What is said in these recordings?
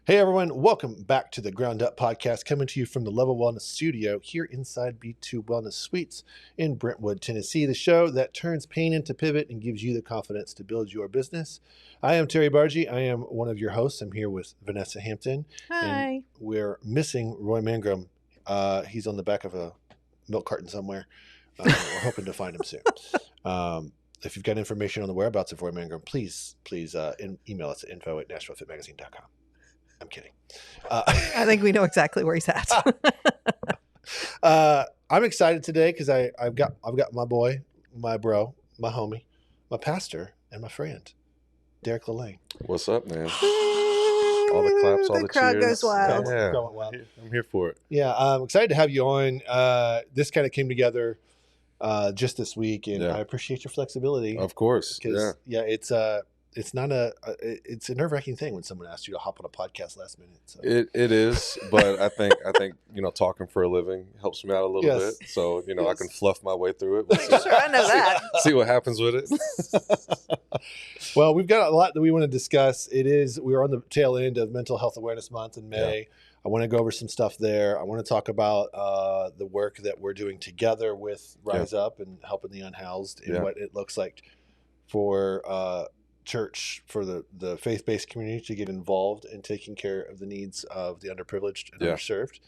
Hey everyone, welcome back to the Ground Up Podcast, coming to you from the Level Wellness Studio here inside B2 Wellness Suites in Brentwood, Tennessee, the show that turns pain into pivot and gives you the confidence to build your business. I am Terry Barga. I am one of your hosts. I'm here with Vanessa Hampton. Hi. And we're missing Roy Mangrum. He's on the back of a milk carton somewhere. We're hoping to find him soon. If you've got information on the whereabouts of Roy Mangrum, please email us at info@nashvillefitmagazine.com. I'm kidding. I think we know exactly where he's at. I'm excited today because I've got my boy, my bro, my homie, my pastor, and my friend, Derrick DeLain. What's up, man? All the claps, all the crowd cheers. goes wild. Yeah, Wild. I'm here for it. Yeah, I'm excited to have you on. This kind of came together just this week, and I appreciate your flexibility. Of course. It's not it's a nerve-wracking thing when someone asks you to hop on a podcast last minute. So. It is, but I think talking for a living helps me out a little bit. So I can fluff my way through it. Sure, I know that. See what happens with it. Well, we've got a lot that we want to discuss. We're on the tail end of Mental Health Awareness Month in May. Yeah. I want to go over some stuff there. I want to talk about the work that we're doing together with Rise Up and helping the unhoused and what it looks like for church, for the faith-based community to get involved in taking care of the needs of the underprivileged and underserved.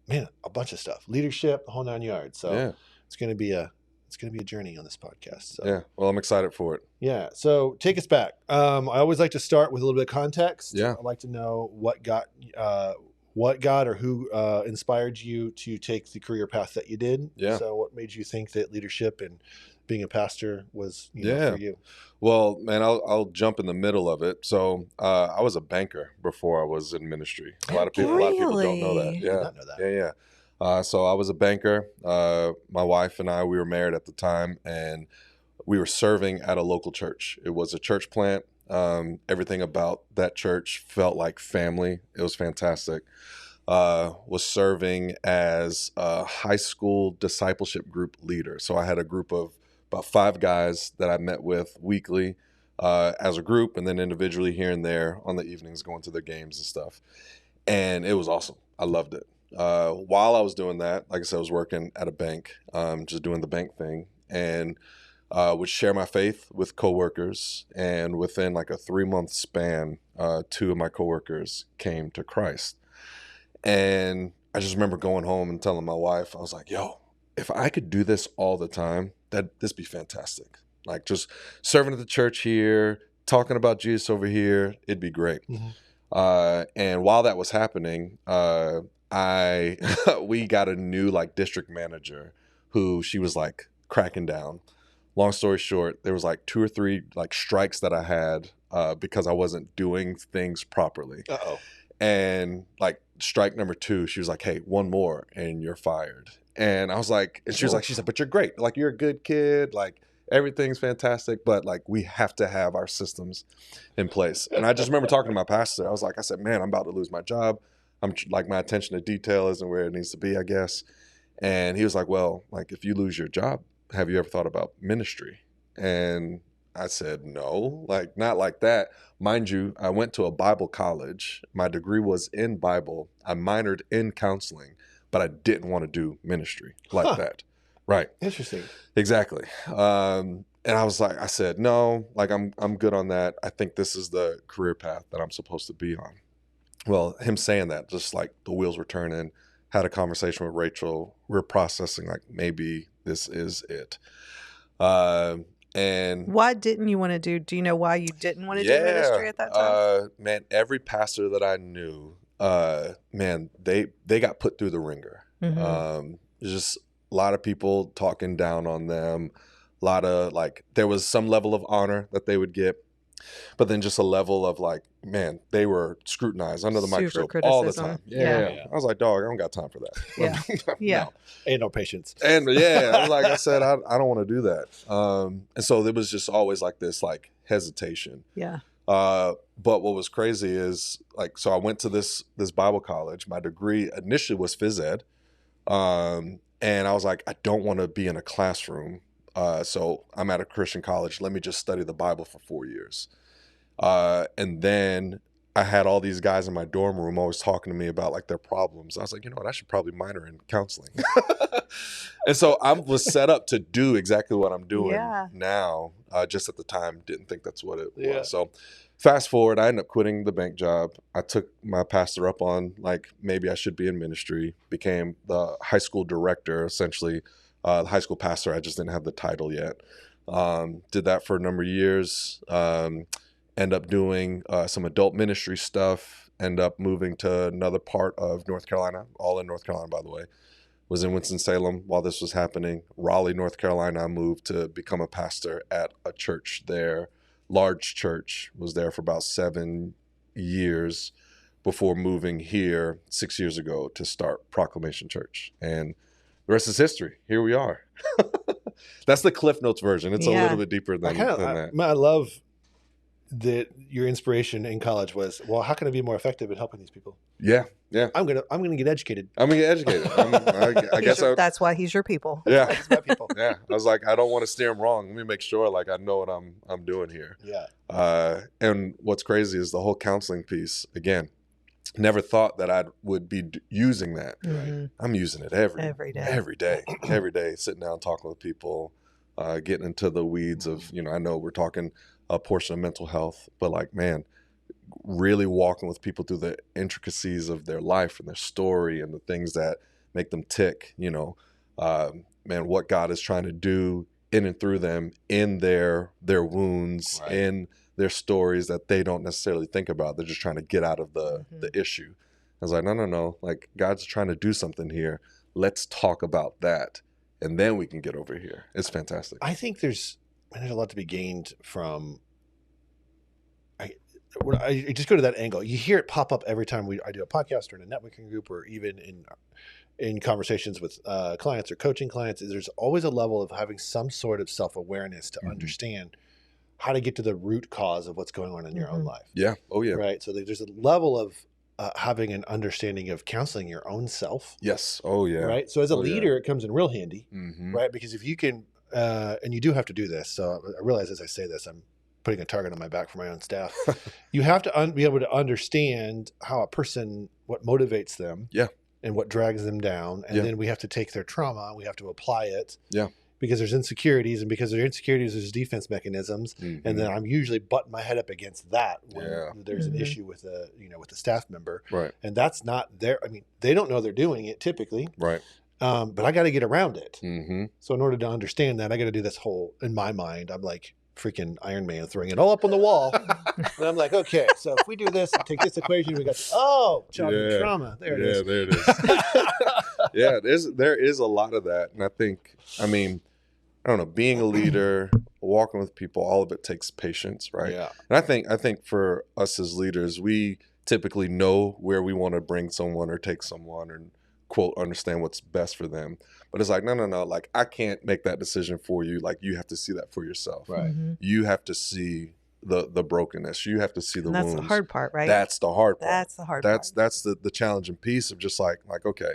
Man, a bunch of stuff, leadership, the whole 9 yards. So it's going to be a journey on this podcast. So. Yeah, well, I'm excited for it. Yeah, so take us back. I always like to start with a little bit of context. Yeah, I'd like to know what got or who inspired you to take the career path that you did. Yeah. So what made you think that leadership and being a pastor was for you? Well, man, I'll jump in the middle of it. So I was a banker before I was in ministry. A lot of people don't know that. Yeah, I did not know that. Yeah. So I was a banker. My wife and I, we were married at the time, and we were serving at a local church. It was a church plant. Everything about that church felt like family. It was fantastic. Was serving as a high school discipleship group leader. So I had a group of about 5 guys that I met with weekly as a group, and then individually here and there on the evenings going to their games and stuff. And it was awesome. I loved it. While I was doing that, like I said, I was working at a bank, just doing the bank thing, and would share my faith with coworkers. And within like a 3-month span, 2 of my coworkers came to Christ. And I just remember going home and telling my wife, I was like, yo, if I could do this all the time, this be fantastic. Like just serving at the church here, talking about Jesus over here, it'd be great. Mm-hmm. And while that was happening, we got a new like district manager who she was like cracking down. Long story short, there was like 2 or 3 like strikes that I had because I wasn't doing things properly. Uh-oh. And like strike number 2, she was like, hey, 1 more and you're fired. And I was like, and she said, but you're great. Like, you're a good kid. Like, everything's fantastic. But like, we have to have our systems in place. And I just remember talking to my pastor. I said, man, I'm about to lose my job. I'm like, my attention to detail isn't where it needs to be, I guess. And he was like, well, like, if you lose your job, have you ever thought about ministry? And I said, no, like, not like that. Mind you, I went to a Bible college. My degree was in Bible. I minored in counseling, but I didn't want to do ministry like that. Right. Interesting. Exactly. And I said, no, like, I'm good on that. I think this is the career path that I'm supposed to be on. Well, him saying that, just like the wheels were turning, had a conversation with Rachel. We're processing, like, maybe this is it. And why didn't you want to do you know why you didn't want to do ministry at that time? Man, every pastor that I knew, man, they got put through the ringer. Mm-hmm. Just a lot of people talking down on them. A lot of like, there was some level of honor that they would get, but then just a level of like, man, they were scrutinized under the microscope all the time. Yeah. I was like, dog, I don't got time for that. Yeah. No. Ain't no patience. And like I said, I don't want to do that. And so there was just always like this like hesitation. Yeah. But what was crazy is like, so I went to this Bible college. My degree initially was phys ed. And I was like, I don't want to be in a classroom. So I'm at a Christian college. Let me just study the Bible for 4 years. And then I had all these guys in my dorm room always talking to me about like their problems. I was like, you know what, I should probably minor in counseling. And so I was set up to do exactly what I'm doing now. Just at the time, didn't think that's what it was. So fast forward, I ended up quitting the bank job. I took my pastor up on like, maybe I should be in ministry, became the high school director, essentially the high school pastor. I just didn't have the title yet. Did that for a number of years. End up doing some adult ministry stuff, end up moving to another part of North Carolina, all in North Carolina, by the way. Was in Winston-Salem while this was happening. Raleigh, North Carolina, I moved to become a pastor at a church there, large church, was there for about 7 years before moving here 6 years ago to start Proclamation Church. And the rest is history. Here we are. That's the Cliff Notes version. It's a little bit deeper than that. I love that your inspiration in college was, well, how can I be more effective in helping these people? Yeah. I'm gonna get educated. I guess that's why he's your people. Yeah, he's my people. Yeah. I was like, I don't want to steer them wrong. Let me make sure like I know what I'm doing here. Yeah. And what's crazy is the whole counseling piece. Again, never thought that I would be using that. Mm-hmm. I'm using it every day, sitting down talking with people, getting into the weeds of, I know we're talking a portion of mental health, but like, man, really walking with people through the intricacies of their life and their story and the things that make them tick, man, what God is trying to do in and through them, in their wounds, in their stories that they don't necessarily think about. They're just trying to get out of the issue. I was like, no, like God's trying to do something here. Let's talk about that. And then we can get over here. It's fantastic. I think there's a lot to be gained from, I just go to that angle. You hear it pop up every time I do a podcast or in a networking group or even in conversations with clients or coaching clients. There's always a level of having some sort of self-awareness to understand how to get to the root cause of what's going on in your own life. Yeah. Oh, yeah. Right. So there's a level of having an understanding of counseling your own self. Yes. Oh, yeah. Right. So as a leader, it comes in real handy, right? Because if you can, and you do have to do this. So I realize as I say this, I'm putting a target on my back for my own staff. You have to be able to understand how a person, what motivates them, and what drags them down, and then we have to take their trauma, we have to apply it, because there's insecurities, and because there's insecurities, there's defense mechanisms, and then I'm usually butting my head up against that when there's an issue with a staff member, right? And that's not their. I mean, they don't know they're doing it typically, right? But I got to get around it. So in order to understand that, I got to do this whole. In my mind, I'm like freaking Iron Man throwing it all up on the wall. And I'm like, okay, so if we do this, take this equation, we got, childhood trauma. There it is. There it is. There is a lot of that. And I don't know, being a leader, walking with people, all of it takes patience, right? Yeah. And I think for us as leaders, we typically know where we want to bring someone or take someone and quote, understand what's best for them. But it's like, no. Like, I can't make that decision for you. Like, you have to see that for yourself. Right. You have to see the brokenness. You have to see the wounds. That's the hard part, right? That's the hard part. That's the hard part. That's the challenging piece of just like, okay.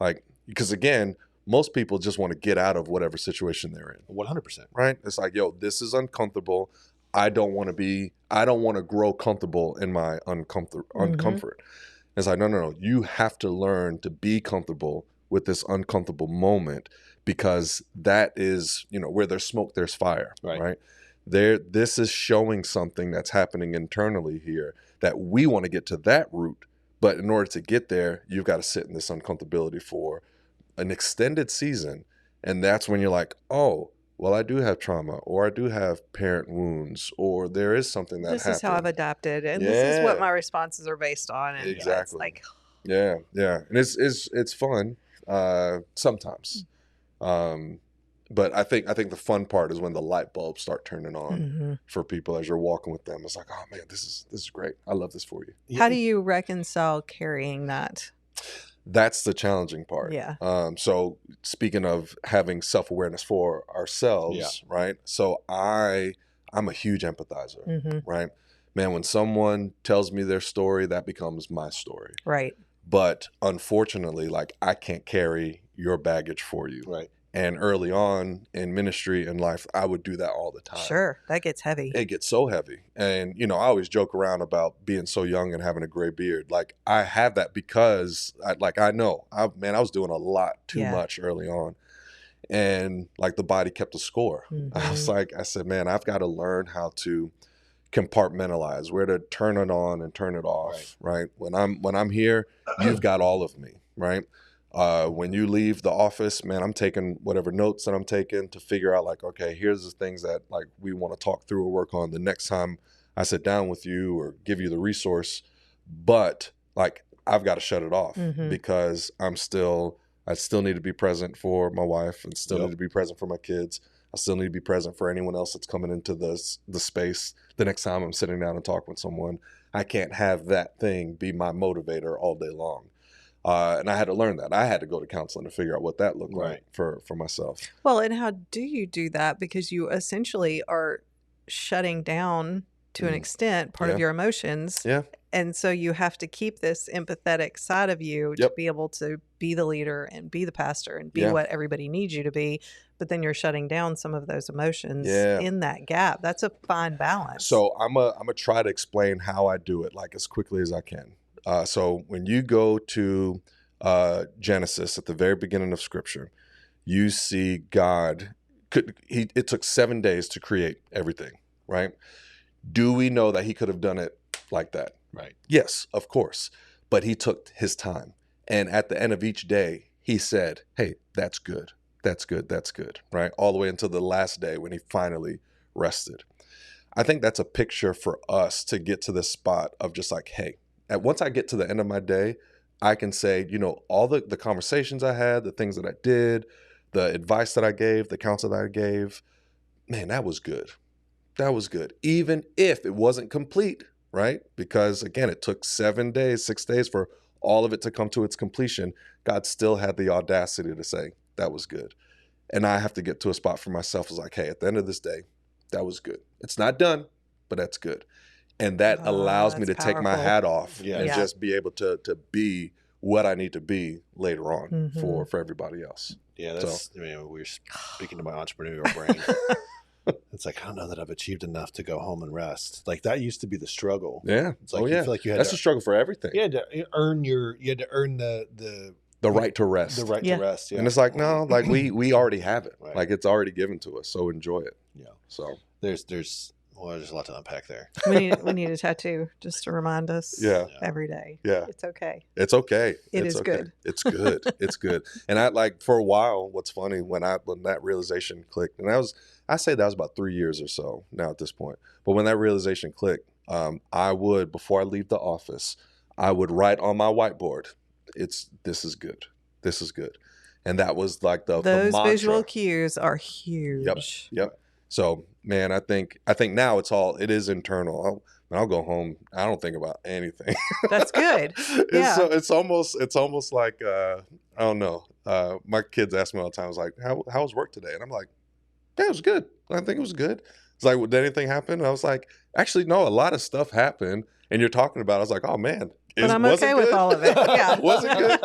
Like, because again, most people just want to get out of whatever situation they're in. 100%. Right? It's like, yo, this is uncomfortable. I don't want to grow comfortable in my uncomfort. It's like, no. You have to learn to be comfortable with this uncomfortable moment, because that is, where there's smoke, there's fire, right? This is showing something that's happening internally here that we want to get to that root. But in order to get there, you've got to sit in this uncomfortability for an extended season. And that's when you're like, oh, well, I do have trauma, or I do have parent wounds, or there is something that happened. This is how I've adapted, and this is what my responses are based on. And exactly. It's like, yeah. And it's fun sometimes. But I think the fun part is when the light bulbs start turning on for people as you're walking with them. It's like, oh man, this is great. I love this for you. How do you reconcile carrying that? That's the challenging part. Yeah. So speaking of having self-awareness for ourselves, right? So I'm a huge empathizer, right? Man, when someone tells me their story, that becomes my story. Right. But unfortunately, like, I can't carry your baggage for you. Right. And early on in ministry and life, I would do that all the time. Sure, that gets heavy. It gets so heavy. And, I always joke around about being so young and having a gray beard. Like, I have that because, I was doing a lot too much early on. And, like, the body kept a score. I said, man, I've got to learn how to compartmentalize, where to turn it on and turn it off, right? When I'm here, you've got all of me, right? When you leave the office, man, I'm taking whatever notes that I'm taking to figure out, like, okay, here's the things that, like, we want to talk through or work on the next time I sit down with you or give you the resource. But, like, I've got to shut it off because I still need to be present for my wife and still need to be present for my kids. I still need to be present for anyone else that's coming into the space. The next time I'm sitting down and talking with someone, I can't have that thing be my motivator all day long. And I had to learn that. I had to go to counseling to figure out what that looked like for myself. Well, and how do you do that? Because you essentially are shutting down to an extent part of your emotions. Yeah. And so you have to keep this empathetic side of you to be able to be the leader and be the pastor and be what everybody needs you to be. But then you're shutting down some of those emotions in that gap. That's a fine balance. So I'm a try to explain how I do it, like, as quickly as I can. So when you go to Genesis at the very beginning of Scripture, you see God. It took 7 days to create everything, right? Do we know that he could have done it like that? Right. Yes, of course. But he took his time. And at the end of each day, he said, hey, that's good. That's good. That's good. Right. All the way until the last day when he finally rested. I think that's a picture for us to get to this spot of just like, hey, once I get to the end of my day, I can say, all the conversations I had, the things that I did, the advice that I gave, the counsel that I gave, man, that was good. That was good. Even if it wasn't complete, right? Because again, it took 6 days for all of it to come to its completion. God still had the audacity to say, that was good. And I have to get to a spot for myself as like, hey, at the end of this day, that was good. It's not done, but that's good. And that allows me to take my hat off and just be able to be what I need to be later on for everybody else. Yeah, that's, we're speaking to my entrepreneurial brain. It's like, I don't know that I've achieved enough to go home and rest. Like, that used to be the struggle. Yeah. It's like, you feel like you had that's a struggle for everything. You had to earn the right to rest. The right to rest. Yeah. And it's like, no, like we already have it. Right. Like, it's already given to us. So enjoy it. Yeah. So there's a lot to unpack there. We need a tattoo just to remind us every day. Yeah. It's okay. It's okay. It's okay. good. It's good. It's good. And I, like, for a while, what's funny, when that realization clicked, and I say that was about 3 years or so now at this point. But when that realization clicked, I would, before I leave the office, I would write on my whiteboard, this is good. This is good. And that was like the mantra. Visual cues are huge. Yep. So, man, I think now it is internal. I'll go home. I don't think about anything. That's good. It's almost like, I don't know. My kids ask me all the time, I was like, how was work today? And I'm like, yeah, it was good. I think it was good. It's like, did anything happen? And I was like, actually, no, a lot of stuff happened. And you're talking about it. I was like, oh, man. But I'm okay with all of it. Yeah. Was it good?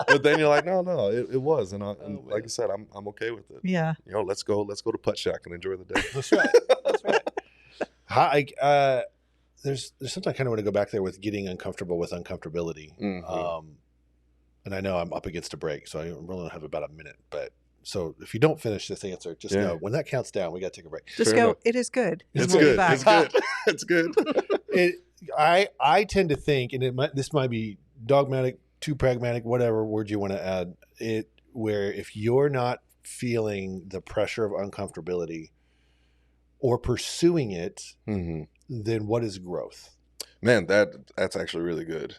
But then you're like, no, it was. And like I said, I'm okay with it. Yeah. Let's go to Putt Shack and enjoy the day. That's right. Hi, there's something I kind of want to go back there with getting uncomfortable with uncomfortability. Mm-hmm. And I know I'm up against a break, so I really don't have about a minute. But so if you don't finish this answer, just know when that counts down, we got to take a break. Just go. It is good. It's good. It's good. It's good. I tend to think, and this might be dogmatic, too pragmatic, whatever word you want to add, where if you're not feeling the pressure of uncomfortability or pursuing it, then what is growth? Man, that's actually really good.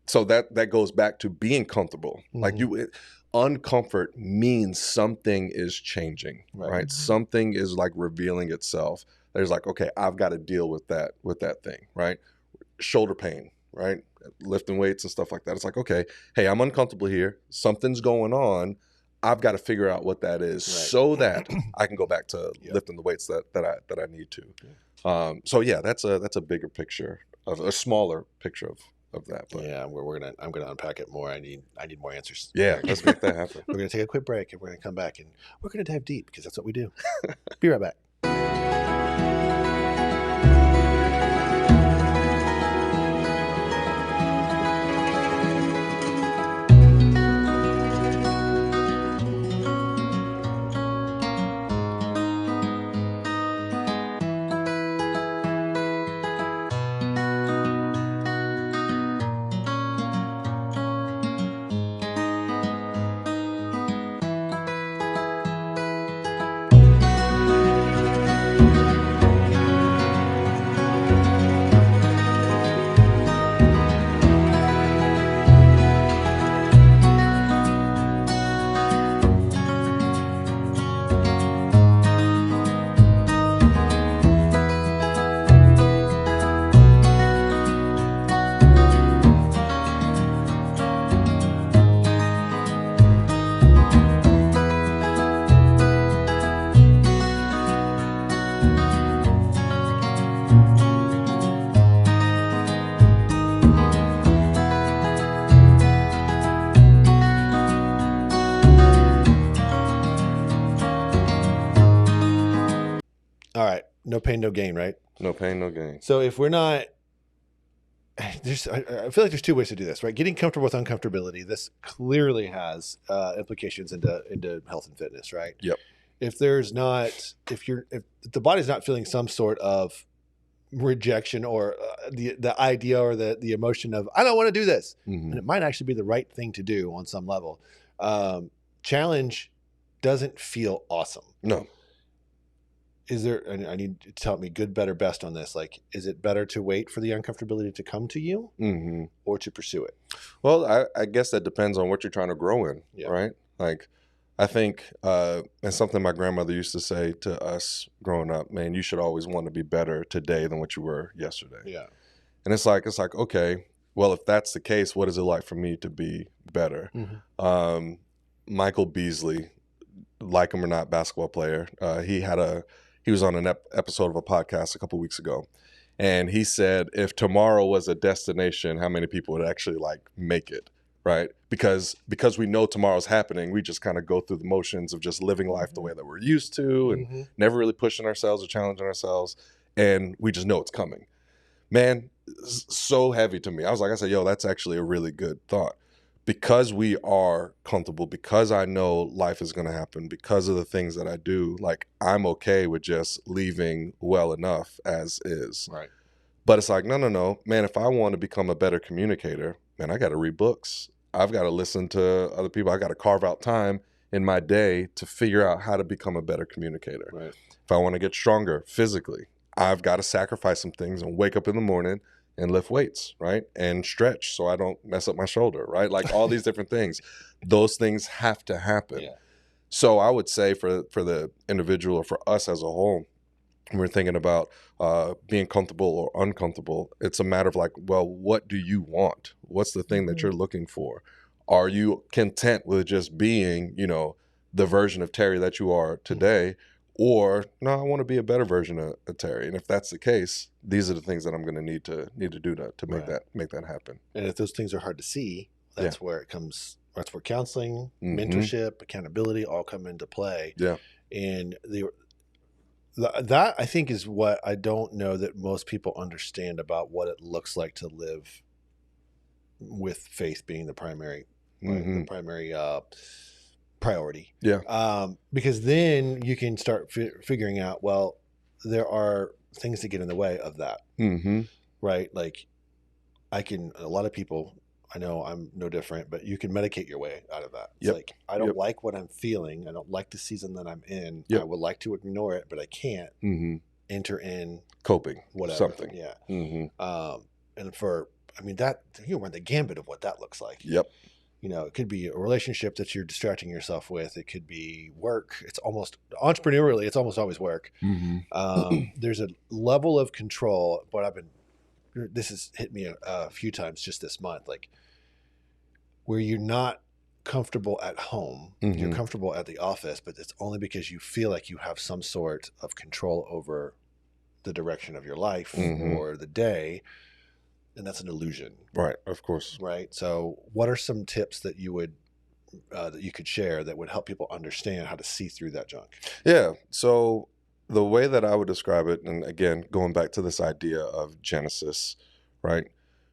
So that goes back to being comfortable. Like uncomfort means something is changing, right? Mm-hmm. Something is like revealing itself. There's like, okay, I've got to deal with that thing, right? Shoulder pain, right? Lifting weights and stuff like that. It's like, okay, hey, I'm uncomfortable here. Something's going on. I've got to figure out what that is so that I can go back to lifting the weights that I need to. So yeah, that's a bigger picture of a smaller picture of that. But yeah, I'm gonna unpack it more. I need more answers. Yeah, let's make that happen. We're gonna take a quick break and we're gonna come back and we're gonna dive deep because that's what we do. Be right back. All right. No pain, no gain, right? No pain, no gain. So if we're not, I feel like there's two ways to do this, right? Getting comfortable with uncomfortability. This clearly has implications into health and fitness, right? Yep. If the body's not feeling some sort of rejection or the idea or the emotion of I don't want to do this, and it might actually be the right thing to do on some level. Challenge doesn't feel awesome. No. Is there, and I need to tell me good, better, best on this. Like, is it better to wait for the uncomfortability to come to you or to pursue it? Well, I guess that depends on what you're trying to grow in, right? Like, I think, and something my grandmother used to say to us growing up, man, you should always want to be better today than what you were yesterday. Yeah. And it's like, okay, well, if that's the case, what is it like for me to be better? Michael Beasley, like him or not, basketball player, he was on an episode of a podcast a couple weeks ago, and he said if tomorrow was a destination, how many people would actually like make it, right? Because we know tomorrow's happening, we just kind of go through the motions of just living life the way that we're used to and never really pushing ourselves or challenging ourselves, and we just know it's coming. Man, so heavy to me. I said, yo, that's actually a really good thought. Because we are comfortable, because I know life is going to happen, because of the things that I do, like I'm okay with just leaving well enough as is. Right. But it's like, no, man, if I want to become a better communicator, man, I got to read books. I've got to listen to other people. I got to carve out time in my day to figure out how to become a better communicator. Right. If I want to get stronger physically, I've got to sacrifice some things and wake up in the morning and lift weights, right? And stretch so I don't mess up my shoulder, right? Like all these different things. Those things have to happen. Yeah. So I would say for the individual or for us as a whole, when we're thinking about being comfortable or uncomfortable, it's a matter of like, well, what do you want? What's the thing that you're looking for? Are you content with just being, the version of Terry that you are today? Or no, I want to be a better version of Terry. And if that's the case, these are the things that I'm going to need to do to make that happen. And if those things are hard to see, that's where it comes. That's where counseling, mentorship, accountability all come into play. Yeah. And that I think is what I don't know that most people understand about what it looks like to live with faith being the primary, the primary priority. Yeah. Because then you can start figuring out, well, there are things that get in the way of that. Right? Like a lot of people, I know I'm no different, but you can medicate your way out of that. It's like, I don't like what I'm feeling. I don't like the season that I'm in. I would like to ignore it, but I can't enter in coping, whatever. Something. Yeah. And that you run the gambit of what that looks like. Yep. It could be a relationship that you're distracting yourself with. It could be work. It's almost entrepreneurially, it's almost always work. There's a level of control, but this has hit me a few times just this month, like where you're not comfortable at home, you're comfortable at the office, but it's only because you feel like you have some sort of control over the direction of your life or the day. and that's an illusion. Right. Of course. Right. So what are some tips that you would that you could share that would help people understand how to see through that junk? Yeah. So the way that I would describe it, and again, going back to this idea of Genesis, right?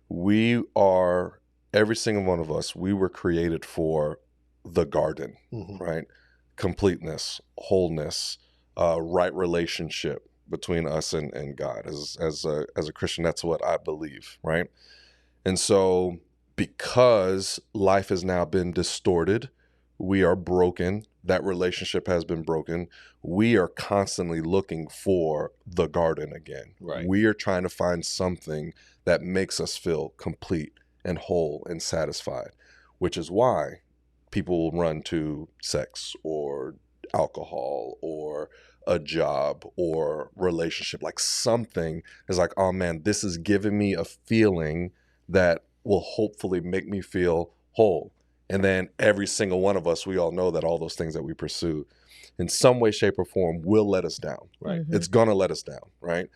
We are, every single one of us, we were created for the garden, right? Completeness, wholeness, right relationship between us and God. As a Christian, that's what I believe, right? And so because life has now been distorted, we are broken, that relationship has been broken, we are constantly looking for the garden again. Right. We are trying to find something that makes us feel complete and whole and satisfied, which is why people will run to sex or alcohol or a job or relationship. Like something is like, oh man, this is giving me a feeling that will hopefully make me feel whole. And then every single one of us, we all know that all those things that we pursue in some way, shape, or form will let us down. Right. It's going to let us down. Right.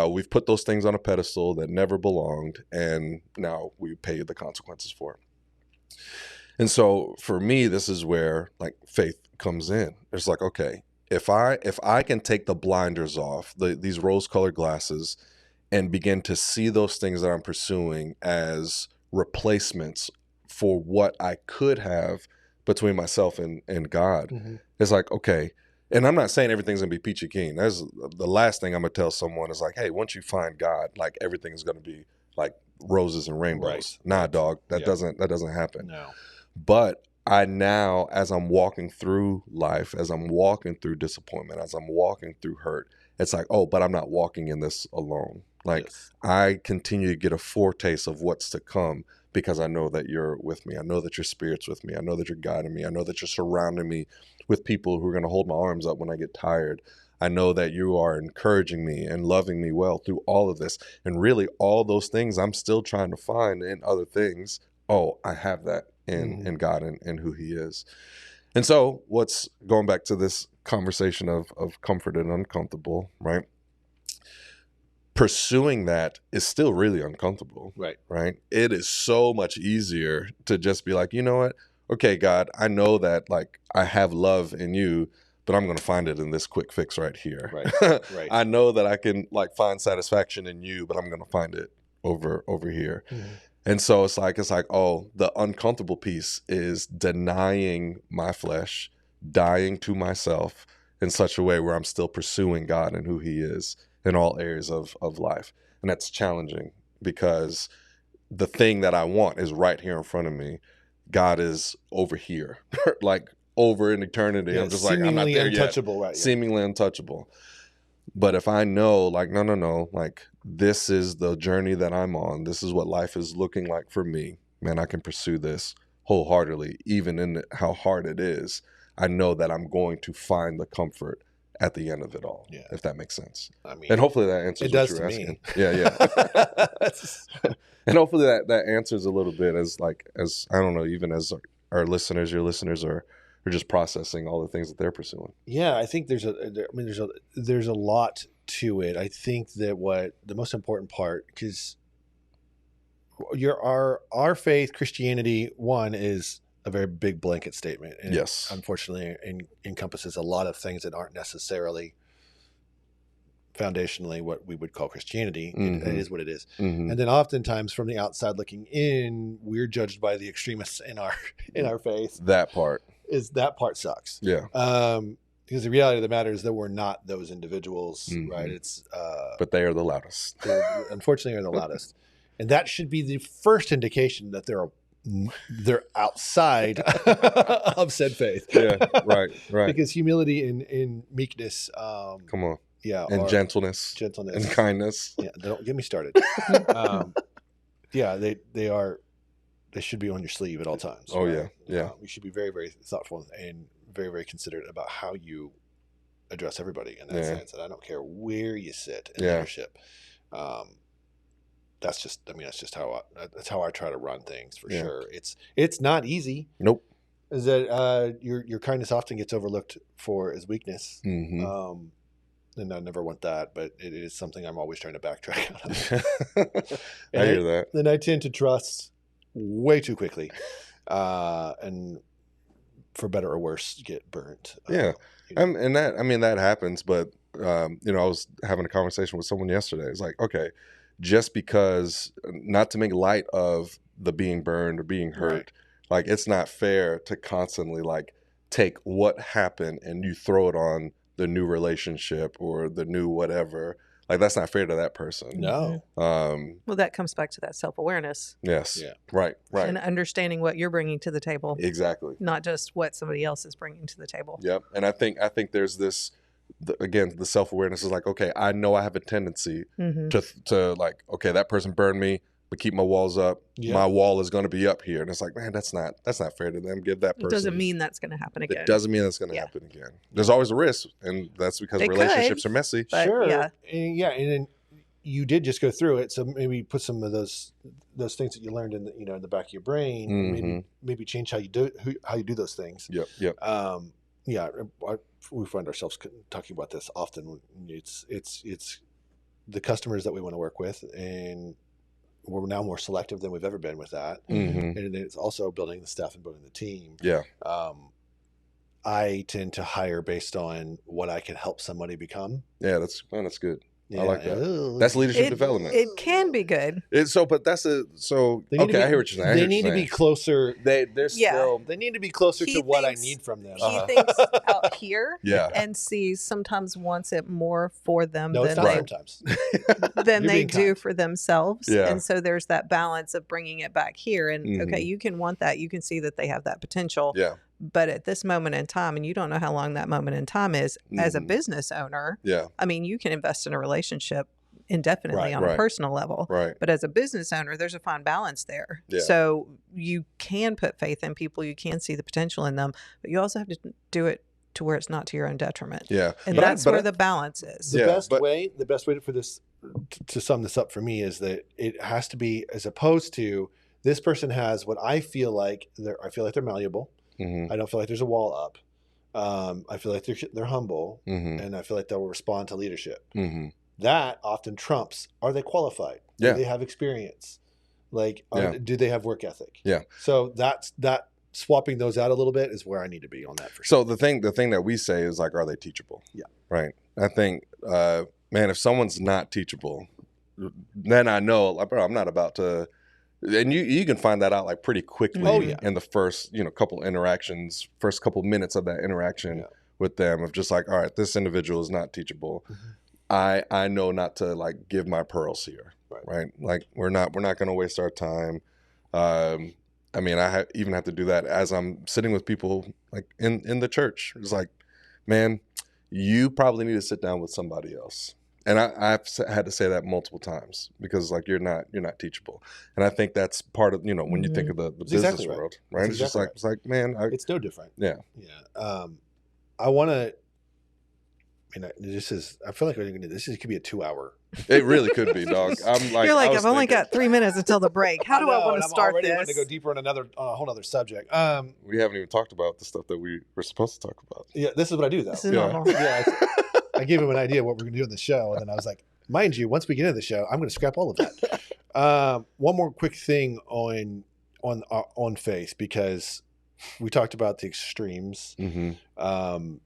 We've put those things on a pedestal that never belonged, and now we pay the consequences for it. And so for me, this is where like faith comes in. It's like, okay, if I can take the blinders off, these rose-colored glasses, and begin to see those things that I'm pursuing as replacements for what I could have between myself and God, it's like, okay. And I'm not saying everything's gonna be peachy keen. That's the last thing I'm gonna tell someone is like, hey, once you find God, like everything's gonna be like roses and rainbows. Right. Nah, dog, that doesn't happen. No. But I now, as I'm walking through life, as I'm walking through disappointment, as I'm walking through hurt, it's like, oh, but I'm not walking in this alone. Like I continue to get a foretaste of what's to come because I know that you're with me. I know that your Spirit's with me. I know that you're guiding me. I know that you're surrounding me with people who are going to hold my arms up when I get tired. I know that you are encouraging me and loving me well through all of this. And really all those things I'm still trying to find in other things. Oh, I have that in God and who he is. And so what's going back to this conversation of comfort and uncomfortable, right? Pursuing that is still really uncomfortable. Right. It is so much easier to just be like, you know what? Okay, God, I know that like I have love in you, but I'm going to find it in this quick fix right here. Right. I know that I can like find satisfaction in you, but I'm going to find it over here. And so it's like, oh, the uncomfortable piece is denying my flesh, dying to myself in such a way where I'm still pursuing God and who he is in all areas of life. And that's challenging because the thing that I want is right here in front of me. God is over here, like over in eternity. I'm just like, I'm not there untouchable, yet. Right, seemingly untouchable. But if I know, like, no, like this is the journey that I'm on. This is what life is looking like for me. Man, I can pursue this wholeheartedly, even in how hard it is. I know that I'm going to find the comfort at the end of it all, if that makes sense. I mean, and hopefully that answers what you're asking. Yeah. And hopefully that answers a little bit as I don't know, even as our listeners, your listeners are just processing all the things that they're pursuing. Yeah, I think there's a lot to it. I think that what the most important part, because our faith, Christianity, one is a very big blanket statement. And unfortunately, encompasses a lot of things that aren't necessarily foundationally what we would call Christianity. It is what it is. And then oftentimes from the outside looking in, we're judged by the extremists in our faith. That part sucks. Yeah. Because the reality of the matter is that we're not those individuals, right? It's but they are the loudest. Unfortunately, are the loudest. And that should be the first indication that they're outside of said faith. Yeah, right. Because humility and meekness, come on. Yeah. And gentleness. And kindness. Yeah, don't get me started. They should be on your sleeve at all times. Oh, right? Yeah. You should be very, very thoughtful and very, very considerate about how you address everybody in that sense. And I don't care where you sit in leadership. That's just how I try to run things for sure. It's not easy. Nope. Is that your kindness often gets overlooked for as weakness. and I never want that, but it is something I'm always trying to backtrack out of. I hear that. Then I tend to trust way too quickly, and for better or worse, get burnt. Yeah. And that, I mean, that happens, but, I was having a conversation with someone yesterday. It's like, okay, just because, not to make light of the being burned or being hurt, right. Like, it's not fair to constantly like take what happened and you throw it on the new relationship or the new whatever. Like, that's not fair to that person. No. Well, that comes back to that self-awareness. Yes. Yeah. Right. And understanding what you're bringing to the table. Exactly. Not just what somebody else is bringing to the table. Yep. And I think there's this, again, the self-awareness is like, okay, I know I have a tendency to like, okay, that person burned me, but keep my walls up. Yep. My wall is going to be up here. And it's like, man, that's not fair to them. Give that person. It doesn't mean that's going to happen again. It doesn't mean that's going to happen again. There's always a risk. And that's because relationships are messy. Sure. Yeah. And then you did just go through it. So maybe put some of those things that you learned in the back of your brain, and maybe change how you do those things. Yep. We find ourselves talking about this often. It's the customers that we want to work with, and we're now more selective than we've ever been with that. And it's also building the staff and building the team. Yeah. I tend to hire based on what I can help somebody become. Yeah, that's good. Yeah. I like that. That's leadership development. It can be good. I hear what you're saying. They need to be closer. They need to be closer to what I need from them. He thinks out here and sometimes wants it more for them than they do for themselves. Yeah. And so there's that balance of bringing it back here. And okay, you can want that. You can see that they have that potential. Yeah. But at this moment in time, and you don't know how long that moment in time is, as a business owner, I mean, you can invest in a relationship indefinitely on a personal level. Right. But as a business owner, there's a fine balance there. Yeah. So you can put faith in people, you can see the potential in them, but you also have to do it to where it's not to your own detriment. Yeah. And that's where the balance is. The best way for this to sum this up for me is that it has to be, as opposed to this person has what I feel like they're malleable. I don't feel like there's a wall up. I feel like they're humble, and I feel like they'll respond to leadership. That often trumps, are they qualified? Do they have experience? Like, do they have work ethic? Yeah. So that swapping those out a little bit is where I need to be on that. For sure. So the thing that we say is like, are they teachable? Yeah. Right. I think, man, if someone's not teachable, then I know, like, bro, I'm not about to. And you can find that out like pretty quickly in the first, couple interactions, first couple minutes of that interaction with them, of just like, all right, this individual is not teachable. I know not to like give my pearls here, right? Like we're not going to waste our time. I mean, even have to do that as I'm sitting with people like in the church. It's like, man, you probably need to sit down with somebody else. And I've had to say that multiple times because like you're not teachable, and I think that's part of when you think of the business world, right? It's just like it's like, man, it's no different. Yeah. I want to. I mean, I feel like this could be a 2-hour. It really could be, dog. I'm like, you're like, I've only got 3 minutes until the break. How do I want to start this? I want to go deeper on a whole other subject. We haven't even talked about the stuff that we were supposed to talk about. Yeah, this is what I do though. This is normal. Yeah. I gave him an idea of what we're going to do in the show, and then I was like, mind you, once we get into the show, I'm going to scrap all of that. One more quick thing on faith, because we talked about the extremes, and I'm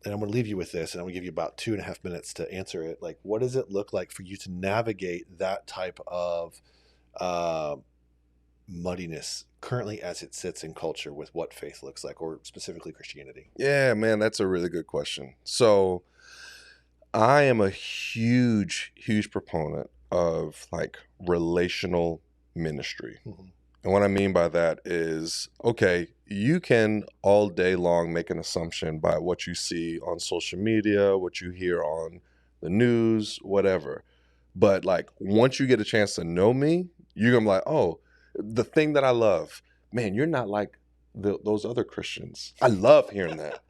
going to leave you with this, and I'm going to give you about 2.5 minutes to answer it. Like, what does it look like for you to navigate that type of muddiness currently as it sits in culture with what faith looks like, or specifically Christianity? Yeah, man, that's a really good question. So I am a huge proponent of like relational ministry. And what I mean by that is, okay, you can all day long make an assumption by what you see on social media, what you hear on the news, whatever. But like once you get a chance to know me, you're going to be like, oh, the thing that I love, man, you're not like those other Christians. I love hearing that.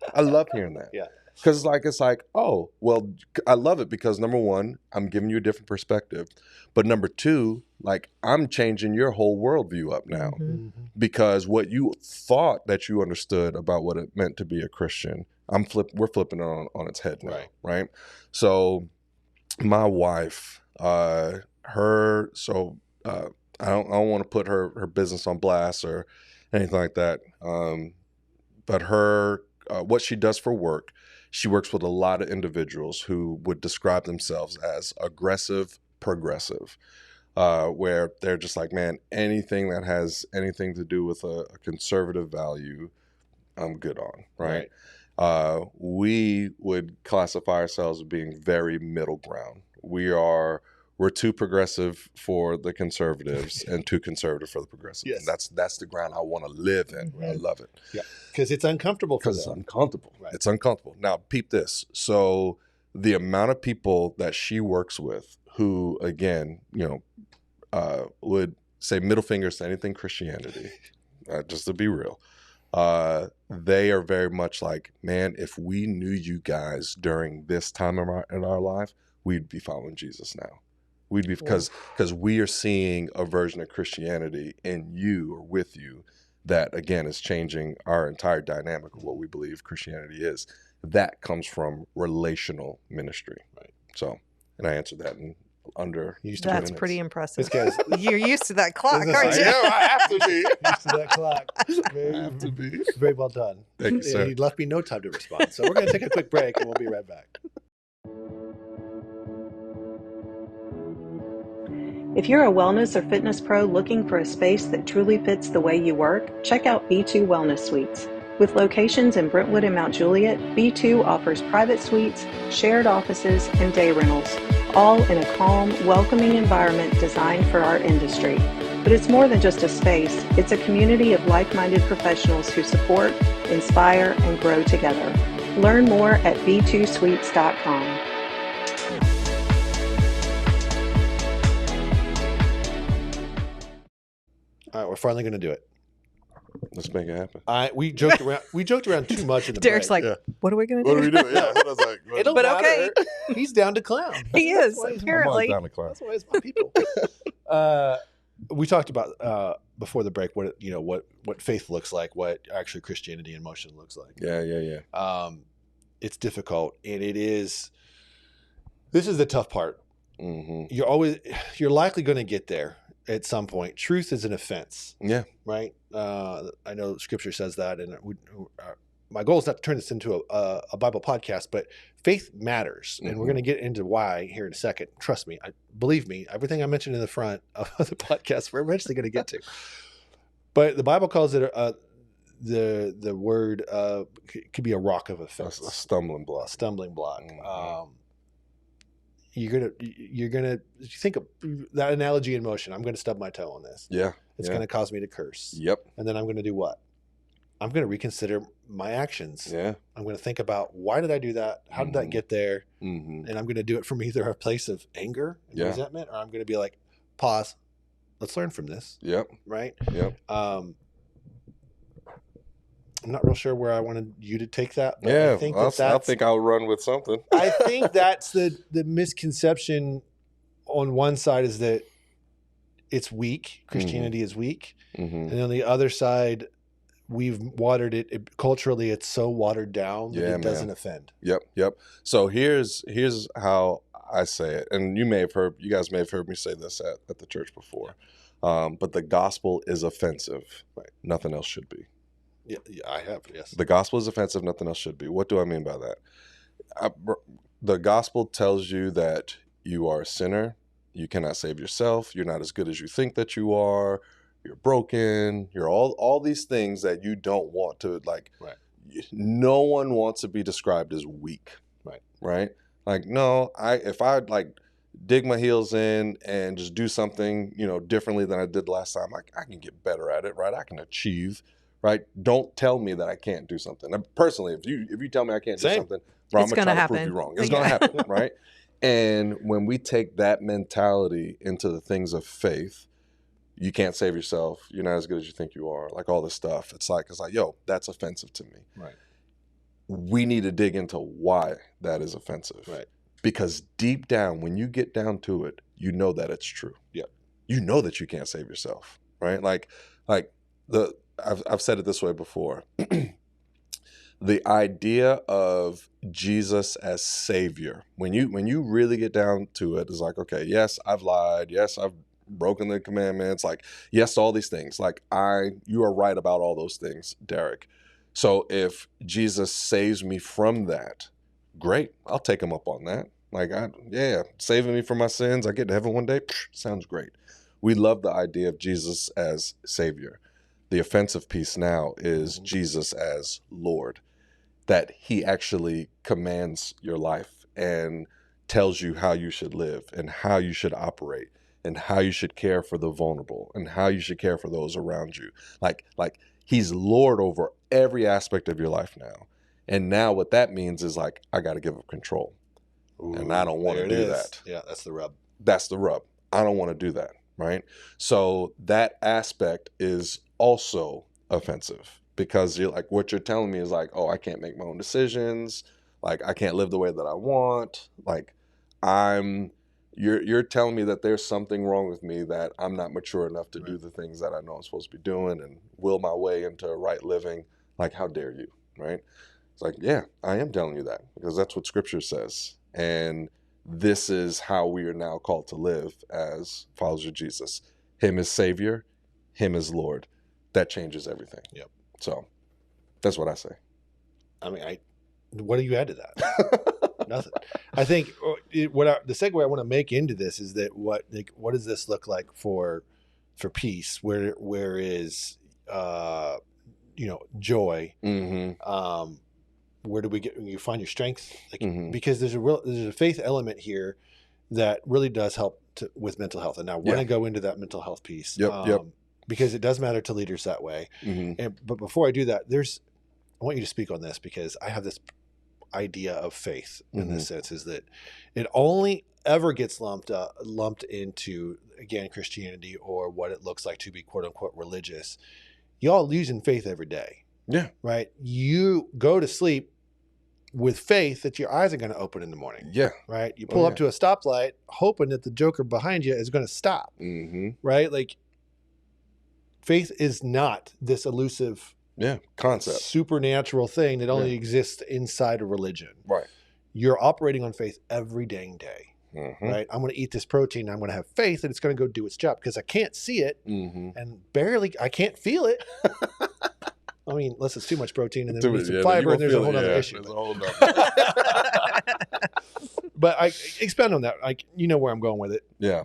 Yeah. Because it's like, oh, well, I love it because number one, I'm giving you a different perspective. But number two, like I'm changing your whole worldview up now because what you thought that you understood about what it meant to be a Christian we're flipping it on its head now, right? So my wife, I don't want to put her business on blast or anything like that. But what she does for work, she works with a lot of individuals who would describe themselves as aggressive progressive, where they're just like, man, anything that has anything to do with a conservative value, I'm good on, right? We would classify ourselves as being very middle ground. We're too progressive for the conservatives and too conservative for the progressives. Yes. And that's the ground I want to live in. I love it. Yeah, because it's uncomfortable for them. It's uncomfortable. It's uncomfortable. Now, peep this. So the amount of people that she works with who, again, would say middle fingers to anything Christianity, just to be real, they are very much like, man, if we knew you guys during this time in our life, we'd be following Jesus now. We'd be because we are seeing a version of Christianity in you or with you that, again, is changing our entire dynamic of what we believe Christianity is. That comes from relational ministry. Right. So, and I answered that in under. That's pretty impressive. You're used to that clock, aren't you? Yeah, I have to be. Used to that clock. I have to be. Very well done. Thank you, sir. He left me no time to respond. So we're going to take a quick break and we'll be right back. If you're a wellness or fitness pro looking for a space that truly fits the way you work, check out B2 Wellness Suites. With locations in Brentwood and Mount Juliet, B2 offers private suites, shared offices, and day rentals, all in a calm, welcoming environment designed for our industry. But it's more than just a space. It's a community of like-minded professionals who support, inspire, and grow together. Learn more at b2suites.com. All right, we're finally going to do it. Let's make it happen. We joked around too much in the Derek's break. like, what are we going to do? What are we doing? Yeah, I was like, It'll but matter. Okay. He's down to clown. He is, apparently. Down to clown. That's why it's my people. We talked about before the break what faith looks like, what actually Christianity in motion looks like. Yeah. It's difficult, and this is the tough part. Mm-hmm. You're likely going to get there at some point. Truth is an offense. Yeah. Right. I know Scripture says that, and my goal is not to turn this into a Bible podcast, but faith matters, and we're going to get into why here in a second. Trust me, believe me, everything I mentioned in the front of the podcast, we're eventually going to get to. But the Bible calls it the word could be a rock of offense, a stumbling block. Mm-hmm. You're gonna think of that analogy in motion. I'm gonna stub my toe on this. Yeah. It's gonna cause me to curse. Yep. And then I'm gonna do what? I'm gonna reconsider my actions. Yeah. I'm gonna think about, why did I do that? How did that get there? Mm-hmm. And I'm gonna do it from either a place of anger and resentment, or I'm gonna be like, pause, let's learn from this. Yep. Right? Yep. I'm not real sure where I wanted you to take that. But yeah, I think I'll run with something. I think that's the misconception on one side, is that it's weak. Christianity is weak. Mm-hmm. And on the other side, we've watered it culturally. It's so watered down that it doesn't offend. Yep. So here's how I say it. And you guys may have heard me say this at the church before. But the gospel is offensive. Right. Nothing else should be. Yeah, I have, yes. The gospel is offensive, nothing else should be. What do I mean by that? The gospel tells you that you are a sinner, you cannot save yourself, you're not as good as you think that you are, you're broken, you're all these things that you don't want to, like, right. No one wants to be described as weak. Right? Like, no, if I like dig my heels in and just do something, differently than I did last time, I can get better at it, right? I can achieve. Right? Don't tell me that I can't do something. And personally, if you tell me I can't do something, bro, I'm going to try to prove you wrong. It's going to happen, right? And when we take that mentality into the things of faith, you can't save yourself. You're not as good as you think you are. Like all this stuff. It's like, yo, that's offensive to me. Right. We need to dig into why that is offensive. Right. Because deep down, when you get down to it, you know that it's true. Yeah. You know that you can't save yourself. Right? Like I've said it this way before. the idea of Jesus as Savior, when you really get down to it, is like, okay, yes, I've lied. Yes, I've broken the commandments. Like, yes, all these things. Like, you are right about all those things, Derrick. So if Jesus saves me from that, great. I'll take him up on that. Like, saving me from my sins. I get to heaven one day. Sounds great. We love the idea of Jesus as Savior. The offensive piece now is Jesus as Lord, that he actually commands your life and tells you how you should live and how you should operate and how you should care for the vulnerable and how you should care for those around you. Like he's Lord over every aspect of your life now. And now what that means is like, I got to give up control. Ooh, and I don't want to do that. Yeah, that's the rub. That's the rub. I don't want to do that, right? So that aspect is also offensive, because you're like, what you're telling me is like, oh, I can't make my own decisions. Like, I can't live the way that I want. Like, you're telling me that there's something wrong with me, that I'm not mature enough to do the things that I know I'm supposed to be doing and will my way into right living. Like, how dare you, right? It's like, yeah, I am telling you that because that's what Scripture says. And this is how we are now called to live as followers of Jesus. Him as Savior, him as Lord. That changes everything. Yep. So that's what I say. I mean, what do you add to that? Nothing. I think the segue I want to make into this is that what does this look like for peace? Where is joy? Mm-hmm. Where do you find your strength? Because there's a faith element here that really does help with mental health. And now we're going to go into that mental health piece. Yep. Because it does matter to leaders that way. Mm-hmm. But before I do that, I want you to speak on this, because I have this idea of faith in this sense, is that it only ever gets lumped into, again, Christianity, or what it looks like to be quote unquote religious. Y'all losing faith every day. Yeah. Right. You go to sleep with faith that your eyes are going to open in the morning. Yeah. Right. You pull up to a stoplight hoping that the joker behind you is going to stop. Mm-hmm. Right. Like, faith is not this elusive concept, supernatural thing that only exists inside a religion. Right. You're operating on faith every dang day. Mm-hmm. Right. I'm going to eat this protein. I'm going to have faith that it's going to go do its job, because I can't see it and I can't feel it. I mean, unless it's too much protein and then we need some fiber, and there's a whole other issue. There's a whole other. But I expound on that. Like, you know where I'm going with it. Yeah.